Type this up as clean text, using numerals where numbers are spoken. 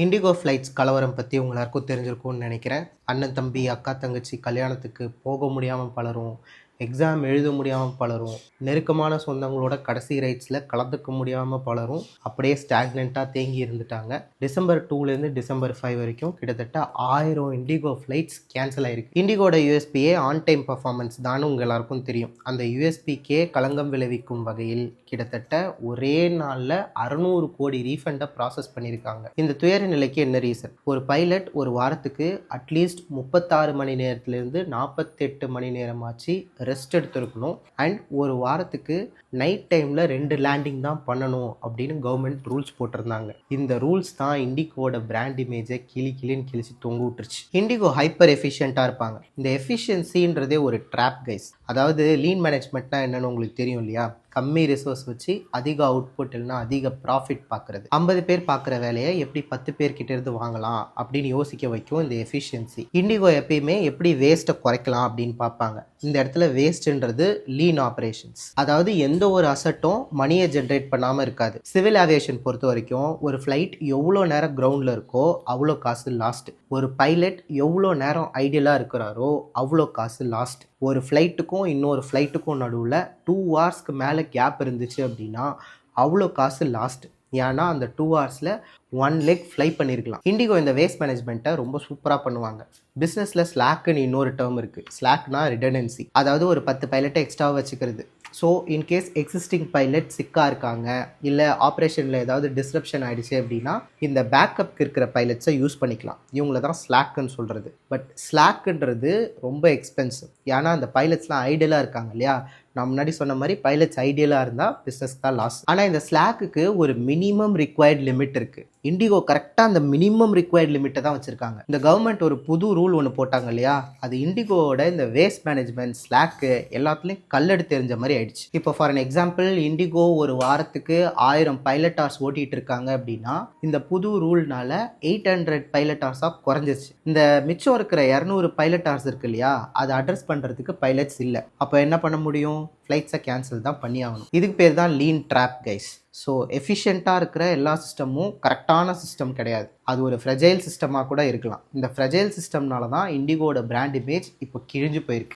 Indigo flights கலவரம் பற்றி உங்க எல்லாருக்கும் தெரிஞ்சிருக்கும்னு நினைக்கிறேன். அண்ணன் தம்பி அக்கா தங்கச்சி கல்யாணத்துக்கு போக முடியாமல் பலரும், எக்ஸாம் எழுத முடியாமல் பலரும், நெருக்கமான சொந்தங்களோட கடைசி ரைட்ஸில் கலந்துக்க முடியாமல் பலரும் அப்படியே ஸ்டாக்னண்ட்டாக தேங்கி இருந்துட்டாங்க. டிசம்பர் 2லேருந்து டிசம்பர் 5 வரைக்கும் கிட்டத்தட்ட 1000 இண்டிகோ ஃப்ளைட்ஸ் கேன்சல் ஆயிருக்கு. இண்டிகோட யூஎஸ்பியே ஆன் டைம் பர்ஃபார்மன்ஸ் தான் உங்கள் எல்லாருக்கும் தெரியும். அந்த யூஎஸ்பிக்கே களங்கம் விளைவிக்கும் வகையில் கிட்டத்தட்ட ஒரே நாளில் 600 கோடி ரீஃபண்டை ப்ராசஸ் பண்ணியிருக்காங்க. இந்த துயர நிலைக்கு என்ன ரீசன்? ஒரு பைலட் ஒரு வாரத்துக்கு அட்லீஸ்ட் 36 மணி நேரத்திலிருந்து 48 மணி நேரமாச்சு ரெஸ்ட் எடுத்துருக்கணும். அண்ட் ஒரு வாரத்துக்கு நைட் டைமில் 2 லேண்டிங் தான் பண்ணணும் அப்படின்னு கவர்மெண்ட் ரூல்ஸ் போட்டிருந்தாங்க. இந்த ரூல்ஸ் தான் இண்டிகோட பிராண்ட் இமேஜை கிளின்னு கிழிச்சு தொங்க விட்டுருச்சு. இண்டிகோ ஹைப்பர் எஃபிஷியண்ட்டாக இருப்பாங்க. இந்த எஃபிஷியன்சின்றதே ஒரு ட்ராப் கைஸ். அதாவது லீன் மேனேஜ்மெண்ட்னா என்னன்னு உங்களுக்கு தெரியும் இல்லையா? கம்மி ரிசோர்ஸ் வச்சு அதிக அவுட்புட் இல்லைனா அதிக ப்ராஃபிட் பார்க்குறது. 50 பேர் பார்க்குற வேலையை எப்படி 10 பேர்கிட்ட இருந்து வாங்கலாம் அப்படின்னு யோசிக்க வைக்கும் இந்த எஃபிஷியன்சி. இண்டிகோ எப்பயுமே எப்படி வேஸ்ட்டை குறைக்கலாம் அப்படின்னு பார்ப்பாங்க. இந்த இடத்துல வேஸ்ட்ன்றது லீன் ஆப்ரேஷன்ஸ். அதாவது எந்த ஒரு அசட்டும் மணியை ஜென்ரேட் பண்ணாமல் இருக்காது. சிவில் ஏவியேஷன் பொறுத்த வரைக்கும் ஒரு ஃப்ளைட் எவ்வளோ நேரம் கிரவுண்டில் இருக்கோ அவ்வளோ காசு லாஸ்ட். ஒரு பைலட் எவ்வளோ நேரம் ஐடியலாக இருக்கிறாரோ அவ்வளோ காசு லாஸ்ட். ஒரு ஃப்ளைட்டுக்கும் இன்னொரு ஃப்ளைட்டுக்கும் நடுவில் 2 ஹவர்ஸ்க்கு மேலே கேப் இருந்துச்சு அப்படின்னா அவ்வளோ காசு லாஸ்ட். ஏன்னா அந்த 2 ஹவர்ஸில் 1 லெக் ஃப்ளை பண்ணியிருக்கலாம். இண்டிகோ இந்த வேஸ்ட் மேனேஜ்மெண்ட்டை ரொம்ப சூப்பராக பண்ணுவாங்க. பிஸ்னஸில் ஸ்லாக்குன்னு இன்னொரு டேர்ம் இருக்குது. ஸ்லாக்னா ரிடண்டன்சி. அதாவது ஒரு 10 பைலட்டை எக்ஸ்ட்ராவாக வச்சுக்கிறது. ஸோ இன்கேஸ் எக்ஸிஸ்டிங் பைலட் சிக்காக இருக்காங்க, இல்லை ஆப்ரேஷனில் ஏதாவது டிஸ்ரப்ஷன் ஆகிடுச்சு அப்படின்னா இந்த பேக்கப்க்கு இருக்கிற பைலட்ஸை யூஸ் பண்ணிக்கலாம். இவங்கள தான் ஸ்லாக்குன்னு சொல்கிறது. பட் ஸ்லாக்குன்றது ரொம்ப எக்ஸ்பென்சிவ். ஏன்னா அந்த பைலட்ஸ்லாம் ஐடியலாக இருக்காங்க இல்லையா? நான் முன்னாடி சொன்ன மாதிரி பைலட்ஸ் ஐடியலாக இருந்தால் பிஸ்னஸ் தான் லாஸ். ஆனால் இந்த ஸ்லாக்குக்கு ஒரு மினிமம் ரிக்வயர்ட் லிமிட் இருக்குது. இண்டிகோ கரெக்டாக அந்த மினிமம் ரிக்வயர்ட் லிமிட்டை தான் வச்சுருக்காங்க. இந்த கவர்மெண்ட் ஒரு புது ரூல் ஒன்று போட்டாங்க இல்லையா? அது இண்டிகோவோட இந்த வேஸ்ட் மேனேஜ்மெண்ட் ஸ்லாக்கு எல்லாத்துலேயும் கல்லெடுத்து தெரிஞ்ச மாதிரி ஆயிடுச்சு. இப்போ ஃபார் அன் எக்ஸாம்பிள் இண்டிகோ ஒரு வாரத்துக்கு 1000 பைலட் ஹவர்ஸ் ஓட்டிகிட்டு இருக்காங்க அப்படின்னா இந்த புது ரூல்னால 800 பைலட் ஹவர்ஸாக குறைஞ்சிருச்சு. இந்த மிச்சம் இருக்கிற 200 பைலட் ஹவர்ஸ் இருக்கு இல்லையா? அதை அட்ரஸ் பண்ணுறதுக்கு பைலட்ஸ் இல்லை. அப்போ என்ன பண்ண முடியும்? ஃப்ளைட்ஸை கேன்சல் தான் பண்ணி ஆகணும். இதுக்கு பேர் தான் லீன் ட்ராப் கைஸ். ஸோ எஃபிஷியண்ட்டாக இருக்கிற எல்லா சிஸ்டமும் கரெக்டான சிஸ்டம் கிடையாது. அது ஒரு ஃப்ரெஜைல் சிஸ்டமாக கூட இருக்கலாம். இந்த ஃப்ரெஜைல் சிஸ்டம்னால தான் இண்டிகோட பிராண்ட் இமேஜ் இப்போ கிழிஞ்சு போயிருக்கு.